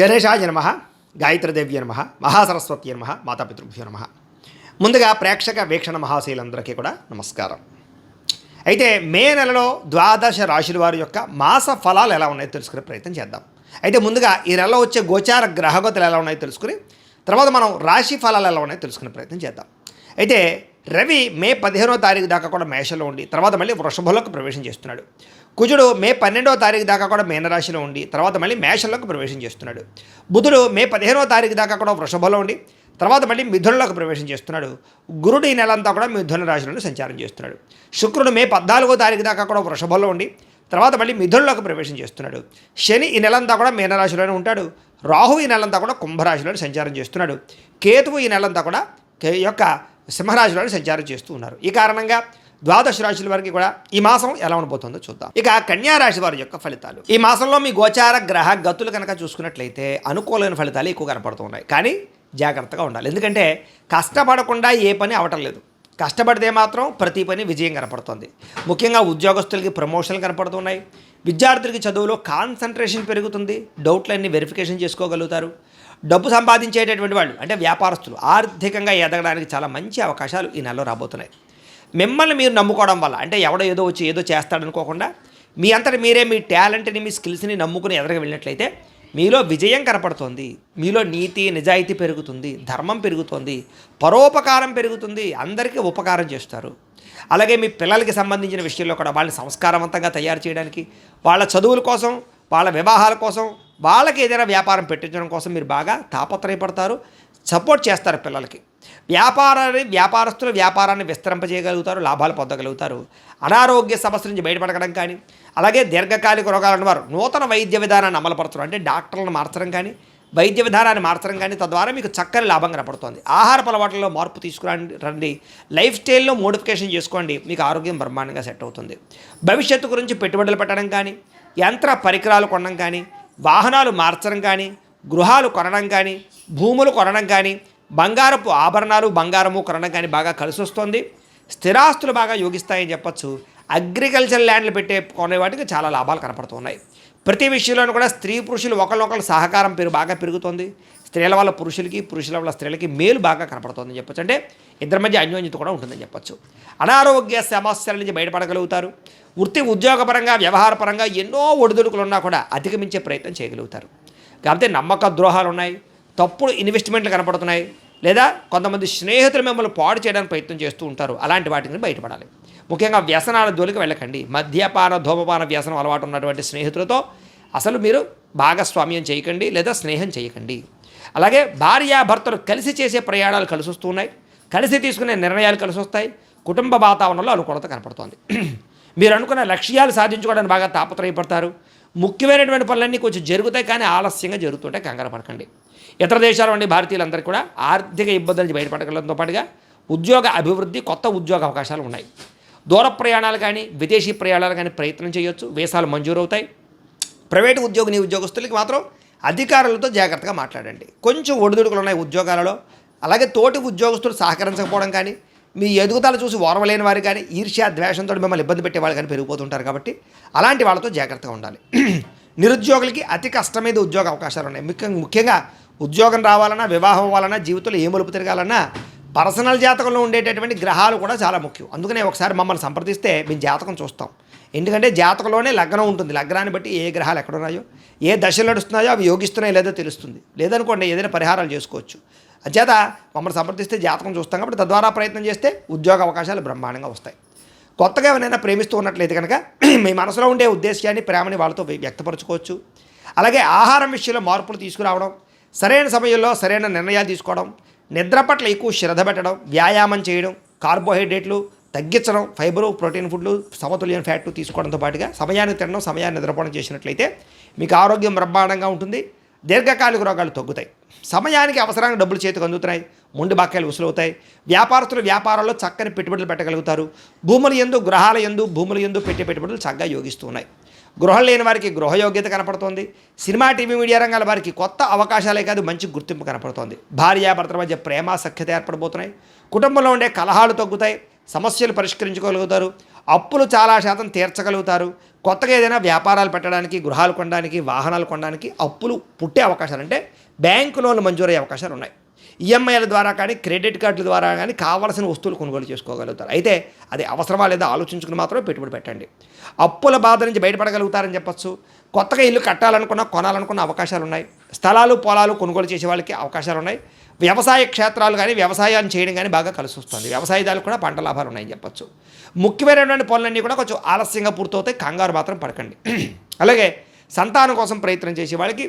గణేశాయ నమ, గాయత్రీదేవ్య నమ, మహాసరస్వతి నమ, మాతాపితృభ్యో నమ. ముందుగా ప్రేక్షక వీక్షణ మహాశీలందరికీ కూడా నమస్కారం. అయితే మే నెలలో ద్వాదశ రాశుల వారి యొక్క మాస ఫలాలు ఎలా ఉన్నాయో తెలుసుకునే ప్రయత్నం చేద్దాం. అయితే ముందుగా ఈ నెలలో వచ్చే గోచార గ్రహగతులు ఎలా ఉన్నాయో తెలుసుకుని తర్వాత మనం రాశి ఫలాలు ఎలా ఉన్నాయో తెలుసుకునే ప్రయత్నం చేద్దాం. అయితే రవి మే 15వ తారీఖు దాకా కూడా మేషంలో ఉండి తర్వాత మళ్ళీ వృషభంలోకి ప్రవేశం చేస్తున్నాడు. కుజుడు మే 12వ తారీఖు దాకా కూడా మీనరాశిలో ఉండి తర్వాత మళ్ళీ మేషంలోకి ప్రవేశం చేస్తున్నాడు. బుధుడు మే 15వ తారీఖు దాకా కూడా వృషభంలో ఉండి తర్వాత మళ్ళీ మిథునంలోకి ప్రవేశం చేస్తున్నాడు. గురుడు ఈ నెలంతా కూడా మిథున రాశిలోనే సంచారం చేస్తున్నాడు. శుక్రుడు మే 14వ తారీఖు దాకా కూడా వృషభంలో ఉండి తర్వాత మళ్ళీ మిథునంలోకి ప్రవేశం చేస్తున్నాడు. శని ఈ నెలంతా కూడా మీనరాశిలోనే ఉంటాడు. రాహు ఈ నెలంతా కూడా కుంభరాశిలోనే సంచారం చేస్తున్నాడు. కేతువు ఈ నెలంతా కూడా యొక్క సింహరాశిలోనే సంచారం చేస్తూ ఉన్నారు. ఈ కారణంగా ద్వాదశ రాశుల వారికి కూడా ఈ మాసం ఎలా ఉండబోతుందో చూద్దాం. ఇక కన్యా రాశి వారి యొక్క ఫలితాలు. ఈ మాసంలో మీ గోచార గ్రహ గతులు కనుక చూసుకున్నట్లయితే అనుకూలమైన ఫలితాలు ఎక్కువ కనపడుతున్నాయి. కానీ జాగ్రత్తగా ఉండాలి. ఎందుకంటే కష్టపడకుండా ఏ పని అవటం లేదు. కష్టపడితే మాత్రం ప్రతి పని విజయం కనపడుతుంది. ముఖ్యంగా ఉద్యోగస్తులకి ప్రమోషన్లు కనపడుతున్నాయి. విద్యార్థులకి చదువులో కాన్సన్ట్రేషన్ పెరుగుతుంది. డౌట్లన్నీ వెరిఫికేషన్ చేసుకోగలుగుతారు. డబ్బు సంపాదించేటటువంటి వాళ్ళు అంటే వ్యాపారస్తులు ఆర్థికంగా ఎదగడానికి చాలా మంచి అవకాశాలు ఈ నెలలో రాబోతున్నాయి. మిమ్మల్ని మీరు నమ్ముకోవడం వల్ల అంటే ఎవడో ఏదో వచ్చి ఏదో చేస్తాడనుకోకుండా మీ అంతటి మీరే మీ టాలెంట్ని మీ స్కిల్స్ని నమ్ముకుని ఎదగ వెళ్ళినట్లయితే మీలో విజయం కనపడుతోంది. మీలో నీతి నిజాయితీ పెరుగుతుంది, ధర్మం పెరుగుతుంది, పరోపకారం పెరుగుతుంది, అందరికీ ఉపకారం చేస్తారు. అలాగే మీ పిల్లలకి సంబంధించిన విషయంలో కూడా వాళ్ళని సంస్కారవంతంగా తయారు చేయడానికి, వాళ్ళ చదువుల కోసం, వాళ్ళ వివాహాల కోసం, వాళ్ళకి ఏదైనా వ్యాపారం పెట్టించడం కోసం మీరు బాగా తాపత్రయపడతారు, సపోర్ట్ చేస్తారు పిల్లలకి. వ్యాపారస్తులు వ్యాపారాన్ని విస్తరింపజేయగలుగుతారు, లాభాలు పొందగలుగుతారు. అనారోగ్య సమస్య నుంచి బయటపడడం కానీ అలాగే దీర్ఘకాలిక రోగాలను వారు నూతన వైద్య విధానాన్ని అమలుపరచడం అంటే డాక్టర్లను మార్చడం కానీ వైద్య విధానాన్ని మార్చడం కానీ తద్వారా మీకు చక్కని లాభం కనపడుతుంది. ఆహారపు అలవాట్లలో మార్పు తీసుకురండి, లైఫ్ స్టైల్లో మోడిఫికేషన్ చేసుకోండి, మీకు ఆరోగ్యం బ్రహ్మాండంగా సెట్ అవుతుంది. భవిష్యత్తు గురించి పెట్టుబడులు పెట్టడం కానీ, యంత్ర పరికరాలు కొనడం కానీ, వాహనాలు మార్చడం కానీ, గృహాలు కొనడం కానీ, భూములు కొనడం కానీ, బంగారపు ఆభరణాలు బంగారము కొనడం కానీ బాగా కలిసి వస్తుంది. స్థిరాస్తులు బాగా యోగిస్తాయని చెప్పచ్చు. అగ్రికల్చర్ ల్యాండ్లు కొనే వాటికి చాలా లాభాలు కనపడుతున్నాయి. ప్రతి విషయంలోనూ కూడా స్త్రీ పురుషులు ఒకరినొకరు సహకారం బాగా పెరుగుతుంది. స్త్రీల వల్ల పురుషులకి, పురుషుల వల్ల స్త్రీలకి మేలు బాగా కనపడుతుందని చెప్పచ్చు. అంటే ఇద్దరి మధ్య అన్యోన్యత కూడా ఉంటుందని చెప్పచ్చు. అనారోగ్య సమస్యల నుంచి బయటపడగలుగుతారు. వృత్తి ఉద్యోగపరంగా వ్యవహారపరంగా ఎన్నో ఒడిదుడుకులు ఉన్నా కూడా అధిగమించే ప్రయత్నం చేయగలుగుతారు. కాకపోతే నమ్మక ద్రోహాలు ఉన్నాయి, తప్పుడు ఇన్వెస్ట్మెంట్లు కనపడుతున్నాయి, లేదా కొంతమంది స్నేహితులు మిమ్మల్ని పాడు చేయడానికి ప్రయత్నం చేస్తూ ఉంటారు. అలాంటి వాటిని బయటపడాలి. ముఖ్యంగా వ్యసనాల జోలికి వెళ్ళకండి. మద్యపాన ధూమపాన వ్యసనం అలవాటు ఉన్నటువంటి స్నేహితులతో అసలు మీరు భాగస్వామ్యం చేయకండి లేదా స్నేహం చేయకండి. అలాగే భార్యాభర్తలు కలిసి చేసే ప్రయాణాలు కలిసి వస్తున్నాయి, కలిసి తీసుకునే నిర్ణయాలు కలిసి వస్తాయి. కుటుంబ వాతావరణంలో అనుకూలత కనపడుతోంది. మీరు అనుకున్న లక్ష్యాలు సాధించుకోవడానికి బాగా తాపత్రయపడతారు. ముఖ్యమైనటువంటి పనులన్నీ కొంచెం జరుగుతాయి కానీ ఆలస్యంగా జరుగుతుంటాయి, కంగారు పడకండి. ఇతర దేశాల నుండి భారతీయులందరికీ కూడా ఆర్థిక ఇబ్బందుల నుంచి బయటపడగలడంతో పాటుగా ఉద్యోగ అభివృద్ధి, కొత్త ఉద్యోగ అవకాశాలు ఉన్నాయి. దూర ప్రయాణాలు కానీ విదేశీ ప్రయాణాలు కానీ ప్రయత్నం చేయొచ్చు, వీసాలు మంజూరవుతాయి. ప్రైవేటు ఉద్యోగస్తులకి మాత్రం అధికారులతో జాగ్రత్తగా మాట్లాడండి. కొంచెం ఒడిదుడుకులు ఉన్నాయి ఉద్యోగాలలో. అలాగే తోటి ఉద్యోగస్తులు సహకరించకపోవడం కానీ, మీ ఎదుగుదల చూసి ఓర్వలేని వారు కానీ, ఈర్ష్య ద్వేషంతో మిమ్మల్ని ఇబ్బంది పెట్టే వాళ్ళు కానీ పెరిగిపోతుంటారు. కాబట్టి అలాంటి వాళ్ళతో జాగ్రత్తగా ఉండాలి. నిరుద్యోగులకి అతి కష్టమైన ఉద్యోగ అవకాశాలు ఉన్నాయి. ముఖ్యంగా ఉద్యోగం రావాలన్నా, వివాహం అవ్వాలన్నా, జీవితంలో ఏ మలుపు తిరగాలన్నా పర్సనల్ జాతకంలో ఉండేటటువంటి గ్రహాలు కూడా చాలా ముఖ్యం. అందుకనే ఒకసారి మమ్మల్ని సంప్రదిస్తే మేము జాతకం చూస్తాం. ఎందుకంటే జాతకంలోనే లగ్నం ఉంటుంది. లగ్నాన్ని బట్టి ఏ గ్రహాలు ఎక్కడున్నాయో, ఏ దశలు నడుస్తున్నాయో అవి యోగిస్తున్నాయో లేదో తెలుస్తుంది. లేదనుకోండి ఏదైనా పరిహారాలు చేసుకోవచ్చు. అంచేత మమ్మల్ని సంప్రదిస్తే జాతకం చూస్తాం కాబట్టి తద్వారా ప్రయత్నం చేస్తే ఉద్యోగ అవకాశాలు బ్రహ్మాండంగా వస్తాయి. కొత్తగా ఎవరైనా ప్రేమిస్తూ ఉన్నట్లయితే కనుక మీ మనసులో ఉండే ఉద్దేశాన్ని, ప్రేమని వాళ్ళతో వ్యక్తపరచుకోవచ్చు. అలాగే ఆహారం విషయంలో మార్పులు తీసుకురావడం, సరైన సమయంలో సరైన నిర్ణయాలు తీసుకోవడం, నిద్ర పట్ల ఎక్కువ శ్రద్ధ పెట్టడం, వ్యాయామం చేయడం, కార్బోహైడ్రేట్లు తగ్గించడం, ఫైబరు ప్రోటీన్ ఫుడ్లు సమతుల్యమైన ఫ్యాట్ తీసుకోవడంతో పాటుగా సమయానికి తినడం, సమయాన్ని నిద్రపోవడం చేసినట్లయితే మీకు ఆరోగ్యం బ్రహ్మాండంగా ఉంటుంది. దీర్ఘకాలిక రోగాలు తగ్గుతాయి. సమయానికి అవసరానికి డబ్బులు చేతికి అందుతున్నాయి, మొండి బాక్యాలు వసూలవుతాయి. వ్యాపారస్తులు వ్యాపారాల్లో చక్కని పెట్టుబడులు పెట్టగలుగుతారు. భూముల యందు, గ్రహాల యందు, భూముల యందు పెట్టే పెట్టుబడులు చక్కగా యోగిస్తూ ఉన్నాయి. గృహం లేని వారికి గృహయోగ్యత కనపడుతోంది. సినిమా, టీవీ, మీడియా రంగాల వారికి కొత్త అవకాశాలే కాదు మంచి గుర్తింపు కనపడుతోంది. భార్యాభర్తల మధ్య ప్రేమ సఖ్యత ఏర్పడబోతున్నాయి. కుటుంబంలో ఉండే కలహాలు తగ్గుతాయి. సమస్యలు పరిష్కరించుకోగలుగుతారు. అప్పులు చాలా శాతం తీర్చగలుగుతారు. కొత్తగా ఏదైనా వ్యాపారాలు పెట్టడానికి, గృహాలు కొనడానికి, వాహనాలు కొనడానికి అప్పులు పుట్టే అవకాశాలు, అంటే బ్యాంకు లోన్లు మంజూరయ్యే అవకాశాలు ఉన్నాయి. ఈఎంఐల ద్వారా కానీ, క్రెడిట్ కార్డుల ద్వారా కానీ కావాల్సిన వస్తువులు కొనుగోలు చేసుకోగలుగుతారు. అయితే అది అవసరమా లేదా ఆలోచించుకుని మాత్రమే పెట్టుబడి పెట్టండి. అప్పుల బాధ నుంచి బయటపడగలుగుతారని చెప్పచ్చు. కొత్తగా ఇల్లు కట్టాలనుకున్న, కొనాలనుకున్న అవకాశాలు ఉన్నాయి. స్థలాలు, పొలాలు కొనుగోలు చేసే వాళ్ళకి అవకాశాలు ఉన్నాయి. వ్యవసాయ క్షేత్రాలు కానీ, వ్యవసాయాన్ని చేయడం కానీ బాగా కలిసి వస్తుంది. వ్యవసాయదారులకు కూడా పంట లాభాలు ఉన్నాయని చెప్పచ్చు. ముఖ్యమైనటువంటి పనులన్నీ కూడా కొంచెం ఆలస్యంగా పూర్తవుతాయి. కంగారు మాత్రం పడకండి. అలాగే సంతానం కోసం ప్రయత్నం చేసే వాళ్ళకి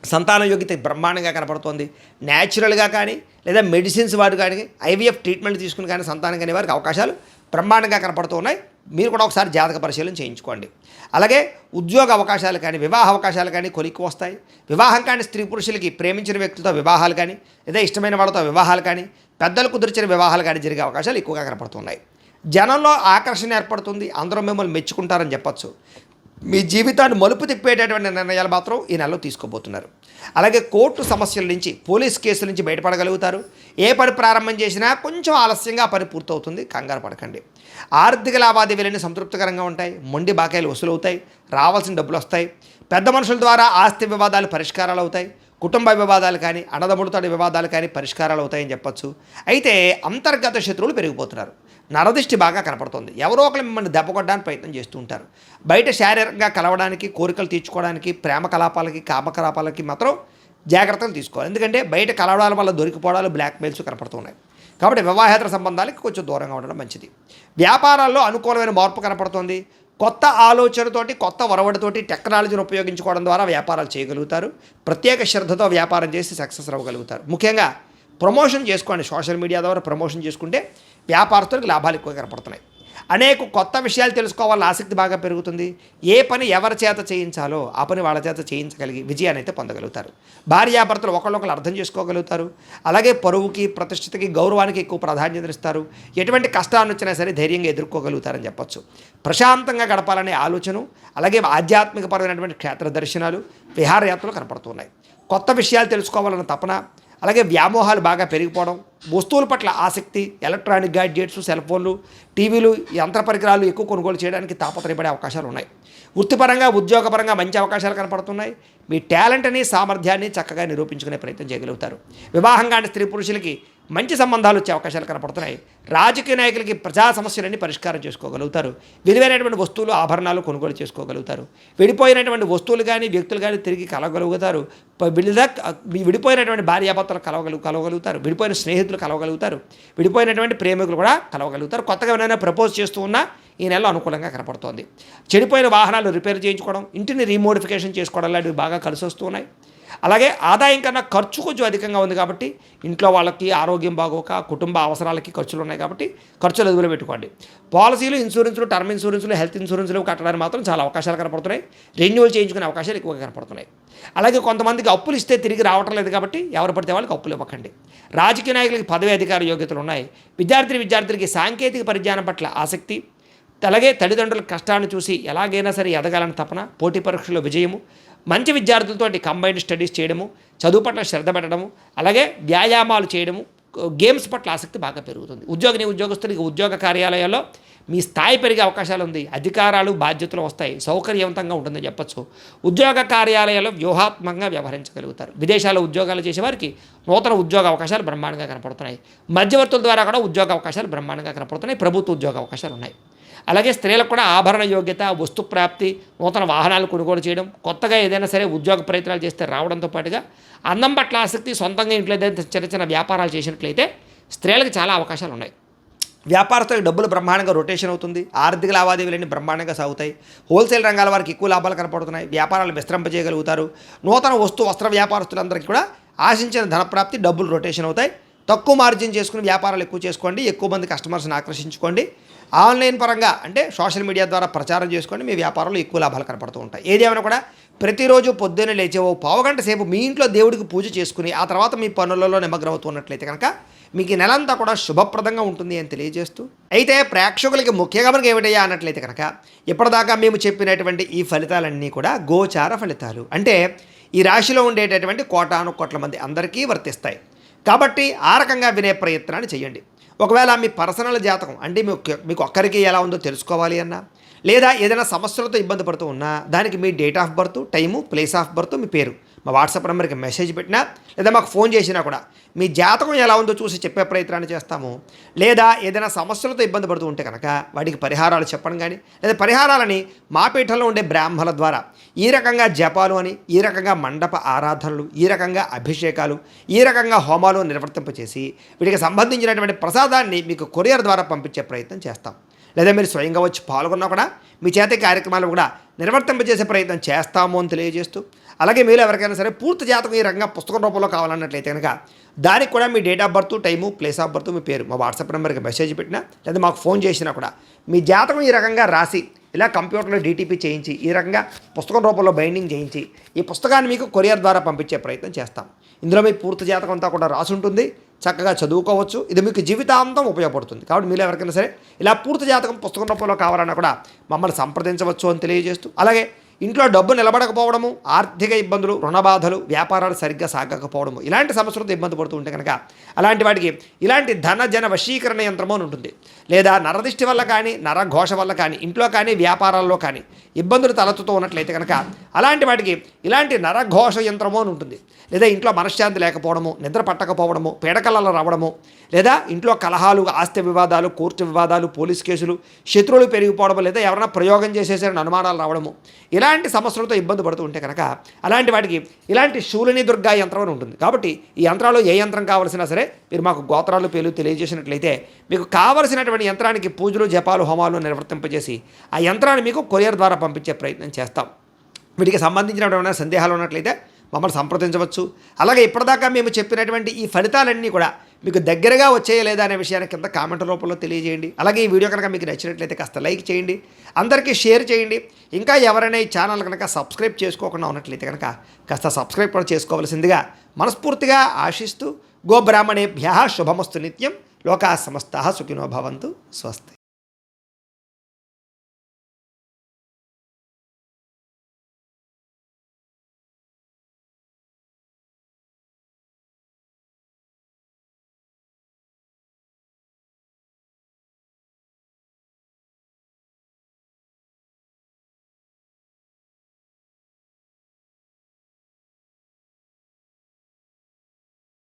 సంతాన యోగ్యత బ్రహ్మాండంగా కనపడుతోంది. న్యాచురల్గా కానీ లేదా మెడిసిన్స్ వాడు కానీ, ఐవీఎఫ్ ట్రీట్మెంట్ తీసుకుని కానీ సంతానం కానీ వారికి అవకాశాలు బ్రహ్మాండంగా కనపడుతూ ఉన్నాయి. మీరు కూడా ఒకసారి జాతక పరిశీలన చేయించుకోండి. అలాగే ఉద్యోగ అవకాశాలు కానీ, వివాహ అవకాశాలు కానీ కొలిక్కి వస్తాయి. వివాహం కానీ స్త్రీ పురుషులకి ప్రేమించిన వ్యక్తులతో వివాహాలు కానీ, లేదా ఇష్టమైన వాళ్ళతో వివాహాలు కానీ, పెద్దలు కుదిర్చిన వివాహాలు కానీ జరిగే అవకాశాలు ఎక్కువగా కనపడుతున్నాయి. జనంలో ఆకర్షణ ఏర్పడుతుంది. అందరూ మిమ్మల్ని మెచ్చుకుంటారని చెప్పచ్చు. మీ జీవితాన్ని మలుపు తిప్పేటటువంటి నిర్ణయాలు మాత్రం ఈ నెలలో తీసుకోబోతున్నారు. అలాగే కోర్టు సమస్యల నుంచి, పోలీస్ కేసుల నుంచి బయటపడగలుగుతారు. ఏ పని ప్రారంభం చేసినా కొంచెం ఆలస్యంగా ఆ పని పూర్తవుతుంది. కంగారు పడకండి. ఆర్థిక లావాదేవీలన్నీ సంతృప్తికరంగా ఉంటాయి. మొండి బాకాయలు వసూలవుతాయి. రావాల్సిన డబ్బులు వస్తాయి. పెద్ద మనుషుల ద్వారా ఆస్తి వివాదాలు పరిష్కారాలు అవుతాయి. కుటుంబ వివాదాలు కానీ, అన్నదమ్ములతోటి వివాదాలు కానీ పరిష్కారాలు అవుతాయని చెప్పచ్చు. అయితే అంతర్గత శత్రువులు పెరిగిపోతున్నారు. నరదిష్టి బాగా కనపడుతుంది. ఎవరో ఒకరు మిమ్మల్ని దెబ్బ కొట్టడానికి ప్రయత్నం చేస్తూ ఉంటారు. బయట శారీరకంగా కలవడానికి, కోరికలు తీర్చుకోవడానికి, ప్రేమ కలాపాలకి, కామకలాపాలకి మాత్రం జాగ్రత్తలు తీసుకోవాలి. ఎందుకంటే బయట కలవడాల వల్ల దొరికిపోవడాలు, బ్లాక్మెయిల్స్ కనపడుతున్నాయి. కాబట్టి వివాహేతర సంబంధాలకి కొంచెం దూరంగా ఉండడం మంచిది. వ్యాపారాల్లో అనుకూలమైన మార్పు కనపడుతుంది. కొత్త ఆలోచనతోటి, కొత్త ఒరవడితోటి టెక్నాలజీని ఉపయోగించుకోవడం ద్వారా వ్యాపారాలు చేయగలుగుతారు. ప్రత్యేక శ్రద్ధతో వ్యాపారం చేసి సక్సెస్ అవ్వగలుగుతారు. ముఖ్యంగా ప్రమోషన్ చేసుకోండి. సోషల్ మీడియా ద్వారా ప్రమోషన్ చేసుకుంటే వ్యాపారస్తులకు లాభాలు ఎక్కువ కనపడుతున్నాయి. అనేక కొత్త విషయాలు తెలుసుకోవాలని ఆసక్తి బాగా పెరుగుతుంది. ఏ పని ఎవరి చేత చేయించాలో ఆ పని వాళ్ళ చేత చేయించగలిగి విజయాన్ని అయితే పొందగలుగుతారు. భార్యాభర్తలు ఒకళ్ళొకరు అర్థం చేసుకోగలుగుతారు. అలాగే పరువుకి, ప్రతిష్టతకి, గౌరవానికి ఎక్కువ ప్రాధాన్యతనిస్తారు. ఎటువంటి కష్టాన్ని వచ్చినా సరే ధైర్యంగా ఎదుర్కోగలుగుతారని చెప్పచ్చు. ప్రశాంతంగా గడపాలనే ఆలోచన, అలాగే ఆధ్యాత్మికపరమైనటువంటి క్షేత్ర దర్శనాలు, విహారయాత్రలు కనపడుతున్నాయి. కొత్త విషయాలు తెలుసుకోవాలన్న తపన, అలాగే వ్యామోహాలు బాగా పెరిగిపోవడం, వస్తువుల పట్ల ఆసక్తి, ఎలక్ట్రానిక్ గ్యాడ్జెట్స్, సెల్ ఫోన్లు, టీవీలు, యంత్ర పరికరాలు ఎక్కువ కొనుగోలు చేయడానికి తాపత్రయపడే అవకాశాలు ఉన్నాయి. వృత్తిపరంగా, ఉద్యోగపరంగా మంచి అవకాశాలు కనపడుతున్నాయి. మీ టాలెంట్ని, సామర్థ్యాన్ని చక్కగా నిరూపించుకునే ప్రయత్నం చేయగలుగుతారు. వివాహం కాని స్త్రీ పురుషులకి మంచి సంబంధాలు వచ్చే అవకాశాలు కనపడుతున్నాయి. రాజకీయ నాయకులకి ప్రజా సమస్యలన్నీ పరిష్కారం చేసుకోగలుగుతారు. విలువైనటువంటి వస్తువులు, ఆభరణాలు కొనుగోలు చేసుకోగలుగుతారు. విడిపోయినటువంటి వస్తువులు కానీ, వ్యక్తులు కానీ తిరిగి కలవగలుగుతారు. విడిపోయినటువంటి భార్యాభర్తలు కలవగలుగుతారు. విడిపోయిన స్నేహితులు కలవగలుగుతారు. విడిపోయినటువంటి ప్రేమికులు కూడా కలవగలుగుతారు. కొత్తగా ఎవరైనా ప్రపోజ్ చేస్తూ ఉన్నా ఈ నెలలో అనుకూలంగా కనపడుతోంది. చెడిపోయిన వాహనాలు రిపేర్ చేయించుకోవడం, ఇంటిని రీమోడిఫికేషన్ చేసుకోవడం లాంటివి బాగా కలిసి వస్తూ ఉన్నాయి. అలాగే ఆదాయం కన్నా ఖర్చు కొంచెం అధికంగా ఉంది కాబట్టి ఇంట్లో వాళ్ళకి ఆరోగ్యం బాగోక, కుటుంబ అవసరాలకి ఖర్చులు ఉన్నాయి కాబట్టి ఖర్చులు అదుపులో పెట్టుకోండి. పాలసీలు, ఇన్సూరెన్సులు, టర్మ్ ఇన్సూరెన్సులు, హెల్త్ ఇన్సూరెన్సులు కట్టడానికి మాత్రం చాలా అవకాశాలు కనపడుతున్నాయి. రెన్యువల్ చేయించుకునే అవకాశాలు ఎక్కువగా కనపడుతున్నాయి. అలాగే కొంతమందికి అప్పులు ఇస్తే తిరిగి రావటం లేదు కాబట్టి ఎవరు పడితే వాళ్ళకి అప్పులు ఇవ్వకండి. రాజకీయ నాయకులకి పదవి అధికార యోగ్యతలు ఉన్నాయి. విద్యార్థులకి సాంకేతిక పరిజ్ఞానం పట్ల ఆసక్తి, అలాగే తల్లిదండ్రుల కష్టాన్ని చూసి ఎలాగైనా సరే ఎదగాలని తపన, పోటీ పరీక్షల్లో విజయము, మంచి విద్యార్థులతోటి కంబైన్డ్ స్టడీస్ చేయడము, చదువు పట్ల శ్రద్ధ పెట్టడము, అలాగే వ్యాయామాలు చేయడము, గేమ్స్ పట్ల ఆసక్తి బాగా పెరుగుతుంది. ఉద్యోగస్తులకి ఉద్యోగ కార్యాలయాల్లో మీ స్థాయి పెరిగే అవకాశాలు ఉంది. అధికారాలు, బాధ్యతలు వస్తాయి. సౌకర్యవంతంగా ఉంటుందని చెప్పచ్చు. ఉద్యోగ కార్యాలయాల్లో వ్యూహాత్మకంగా వ్యవహరించగలుగుతారు. విదేశాల్లో ఉద్యోగాలు చేసేవారికి నూతన ఉద్యోగ అవకాశాలు బ్రహ్మాండంగా కనపడుతున్నాయి. మధ్యవర్తుల ద్వారా కూడా ఉద్యోగ అవకాశాలు బ్రహ్మాండంగా కనపడుతున్నాయి. ప్రభుత్వ ఉద్యోగ అవకాశాలు ఉన్నాయి. అలాగే స్త్రీలకు కూడా ఆభరణ యోగ్యత, వస్తు ప్రాప్తి, నూతన వాహనాలు కొనుగోలు చేయడం, కొత్తగా ఏదైనా సరే ఉద్యోగ ప్రయత్నాలు చేస్తే రావడంతో పాటుగా అందం పట్ల ఆసక్తి, సొంతంగా ఇంట్లో ఏదైతే చిన్న చిన్న వ్యాపారాలు చేసినట్లయితే స్త్రీలకు చాలా అవకాశాలు ఉన్నాయి. వ్యాపారస్తులకు డబ్బులు బ్రహ్మాండంగా రొటేషన్ అవుతుంది. ఆర్థిక లావాదేవీలన్నీ బ్రహ్మాండంగా సాగుతాయి. హోల్సేల్ రంగాల వారికి ఎక్కువ లాభాలు కనపడుతున్నాయి. వ్యాపారాలు విస్తరింపజేయగలుగుతారు. నూతన వస్త్ర వ్యాపారస్తులందరికీ కూడా ఆశించిన ధనప్రాప్తి, డబ్బులు రొటేషన్ అవుతాయి. తక్కువ మార్జిన్ చేసుకుని వ్యాపారాలు ఎక్కువ చేసుకోండి. ఎక్కువ మంది కస్టమర్స్ని ఆకర్షించుకోండి. ఆన్లైన్ పరంగా అంటే సోషల్ మీడియా ద్వారా ప్రచారం చేసుకోండి. మీ వ్యాపారంలో ఎక్కువ లాభాలు కనపడుతూ ఉంటాయి. ఏదేమైనా కూడా ప్రతిరోజు పొద్దున్నే లేచే ఓ పావుగంట సేపు మీ ఇంట్లో దేవుడికి పూజ చేసుకుని ఆ తర్వాత మీ పనులలో నిమగ్నం అవుతున్నట్లయితే కనుక మీకు ఈ నెలంతా కూడా శుభప్రదంగా ఉంటుంది అని తెలియజేస్తూ, అయితే ప్రేక్షకులకి ముఖ్యంగా మనకి ఏమిటయ్యా అన్నట్లయితే కనుక ఇప్పటిదాకా మేము చెప్పినటువంటి ఈ ఫలితాలన్నీ కూడా గోచార ఫలితాలు. అంటే ఈ రాశిలో ఉండేటటువంటి కోటాను కోట్ల మంది అందరికీ వర్తిస్తాయి. కాబట్టి ఆ రకంగా వినే ప్రయత్నాన్ని చేయండి. ఒకవేళ మీ పర్సనల్ జాతకం అంటే మీకు ఒక్కరికి ఎలా ఉందో తెలుసుకోవాలి అన్నా, లేదా ఏదైనా సమస్యలతో ఇబ్బంది పడుతూ ఉన్నా దానికి మీ date of birth, time, place of birth, మీ పేరు మా వాట్సాప్ నెంబర్కి మెసేజ్ పెట్టినా లేదా మాకు ఫోన్ చేసినా కూడా మీ జాతకం ఎలా ఉందో చూసి చెప్పే ప్రయత్నాన్ని చేస్తాము. లేదా ఏదైనా సమస్యలతో ఇబ్బంది పడుతూ ఉంటే కనుక వాటికి పరిహారాలు చెప్పడం కానీ, లేదా పరిహారాలని మా పీఠంలో ఉండే బ్రాహ్మణుల ద్వారా ఈ రకంగా జపాలు అని, ఈ రకంగా మండప ఆరాధనలు, ఈ రకంగా అభిషేకాలు, ఈ రకంగా హోమాలు నిర్వర్తింపచేసి వీటికి సంబంధించినటువంటి ప్రసాదాన్ని మీకు కొరియర్ ద్వారా పంపించే ప్రయత్నం చేస్తాం. లేదా మీరు స్వయంగా వచ్చి పాల్గొన్నా కూడా మీ చేతి కార్యక్రమాలు కూడా నిర్వర్తింపజేసే ప్రయత్నం చేస్తాము అని తెలియజేస్తూ, అలాగే మీరు ఎవరికైనా సరే పూర్తి జాతకం ఈ రకంగా పుస్తకం రూపంలో కావాలన్నట్లయితే కనుక దానికి కూడా మీ date of birth, time, place of birth, మీ పేరు మా వాట్సాప్ నెంబర్కి మెసేజ్ పెట్టినా లేదా మాకు ఫోన్ చేసినా కూడా మీ జాతకం ఈ రకంగా రాసి ఇలా కంప్యూటర్లో డీటీపీ చేయించి ఈ రకంగా పుస్తకం రూపంలో బైండింగ్ చేయించి ఈ పుస్తకాన్ని మీకు కొరియర్ ద్వారా పంపించే ప్రయత్నం చేస్తాం. ఇందులో మీ పూర్తి జాతకం అంతా కూడా రాసి ఉంటుంది, చక్కగా చదువుకోవచ్చు. ఇది మీకు జీవితాంతం ఉపయోగపడుతుంది. కాబట్టి మీరు ఎవరికైనా సరే ఇలా పూర్తి జాతకం పుస్తకం రూపంలో కావాలన్నా కూడా మమ్మల్ని సంప్రదించవచ్చు అని తెలియజేస్తూ, అలాగే ఇంట్లో డబ్బు నిలబడకపోవడము, ఆర్థిక ఇబ్బందులు, రుణ బాధలు, వ్యాపారాలు సరిగ్గా సాగకపోవడము, ఇలాంటి సమస్యలతో ఇబ్బంది పడుతూ ఉంటే కనుక అలాంటి వాటికి ఇలాంటి ధన జన వశీకరణ యంత్రము అని ఉంటుంది. లేదా నరదిష్టి వల్ల కానీ, నరఘోష వల్ల కానీ, ఇంట్లో కానీ వ్యాపారాల్లో కానీ ఇబ్బందులు తలెత్తుతూ ఉన్నట్లయితే కనుక అలాంటి వాటికి ఇలాంటి నరఘోష యంత్రము అని ఉంటుంది. లేదా ఇంట్లో మనశ్శాంతి లేకపోవడము, నిద్ర పట్టకపోవడము, పీడకలలు రావడము, లేదా ఇంట్లో కలహాలు, ఆస్తి వివాదాలు, కోర్టు వివాదాలు, పోలీస్ కేసులు, శత్రువులు పెరిగిపోవడము, లేదా ఎవరైనా ప్రయోగం చేసేసారని అనుమానాలు రావడము, ఇలాంటి సమస్యలతో ఇబ్బంది పడుతూ ఉంటే కనుక అలాంటి వాటికి ఇలాంటి శూలిని దుర్గా యంత్రం అని ఉంటుంది. కాబట్టి ఈ యంత్రాలు ఏ యంత్రం కావాల్సినా సరే మీరు మాకు గోత్రాలు పేర్లు తెలియజేసినట్లయితే మీకు కావలసినటువంటి యంత్రానికి పూజలు, జపాలు, హోమాలు నిర్వర్తింపజేసి ఆ యంత్రాన్ని మీకు కొరియర్ ద్వారా పంపించే ప్రయత్నం చేస్తాం. వీటికి సంబంధించినటువంటి సందేహాలు ఉన్నట్లయితే మమ్మల్ని సంప్రదించవచ్చు. అలాగే ఇప్పటిదాకా మేము చెప్పినటువంటి ఈ ఫలితాలన్నీ కూడా మీకు దగ్గరగా వచ్చాయా లేదా అనే విషయాన్ని కింద కామెంట్ రూపంలో తెలియజేయండి. అలాగే ఈ వీడియో కనుక మీకు నచ్చినట్లయితే కాస్త లైక్ చేయండి, అందరికీ షేర్ చేయండి. ఇంకా ఎవరైనా ఈ ఛానల్ కనుక సబ్స్క్రైబ్ చేసుకోకుండా ఉన్నట్లయితే కనుక కాస్త సబ్స్క్రైబ్ కూడా చేసుకోవాల్సిందిగా మనస్ఫూర్తిగా ఆశిస్తూ, గోబ్రాహ్మణేభ్యః శుభమస్తు నిత్యం, లోకాః సమస్తాః సుఖినో భవంతు. స్వస్తి.